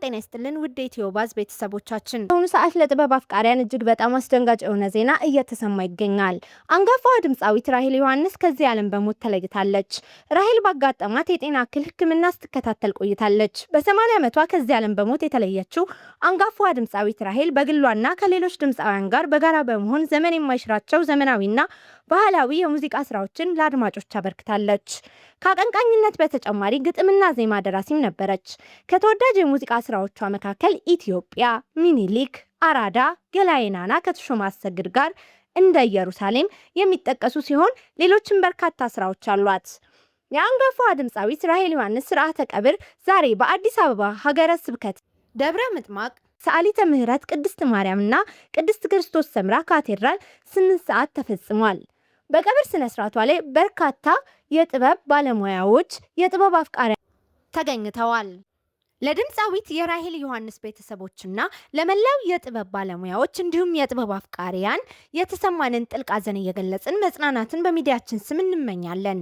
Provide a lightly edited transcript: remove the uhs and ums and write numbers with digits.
ጤና ይስጥልን ውድ ኢትዮባዝ ቤተሰቦቻችን በአሁኑ ሰዓት ለጥበብ አፍቃሪያን እጅግ በጣም አስደንጋጭ የሆነ ዜና እየተሰማ ይገኛል። አንጋፋዋ ድምፃዊት ራሄል ዮሐንስ ከዚህ ዓለም በሞት ተለይታለች። ራሄል ባጋጠማት የጤና እክል ሕክምና ስትከታተል ቆይታለች። በ80 ዓመቷ ከዚህ ዓለም በሞት የተለየችው አንጋፋዋ ድምፃዊት ራሄል በግሏና ከሌሎች ድምፃውያን ጋር በጋራ በመሆን ዘመን የማይሽራቸው ዘመናዊና ባህላዊ የሙዚቃ ስራዎችን ለአድማጮች አበርክታለች። ከአቀንቃኝነት በተጨማሪ ግጥምና ዜማ ደራሲም ነበረች። ከተወዳጅ የሙዚቃ ስራዎቿ መካከል ኢትዮጵያ፣ ሚኒሊክ፣ አራዳ፣ ገላይናና ከተሾመ አሰግድ ጋር እንደ ኢየሩሳሌም የሚጠቀሱ ሲሆን ሌሎችም በርካታ ስራዎች አሏት። የአንጋፋዋ ድምፃዊት ራሄል ዮሐንስ ስርዓተ ቀብር ዛሬ በአዲስ አበባ ሀገረ ስብከት ደብረ ምጥማቅ ሰዓሊተ ምህረት ቅድስት ማርያምና ቅድስት ክርስቶስ ሰምራ ካቴድራል 8 ሰዓት ተፈጽሟል። በቀብር ስነ ስርዓቷ ላይ በርካታ የጥበብ ባለሙያዎች፣ የጥበብ አፍቃሪያን ተገኝተዋል። ለድምፃዊት የራሄል ዮሐንስ ቤተሰቦችና ለመላው የጥበብ ባለሙያዎች እንዲሁም የጥበብ አፍቃሪያን የተሰማንን ጥልቅ ሐዘን እየገለጽን መጽናናትን በሚዲያችን ስም እንመኛለን።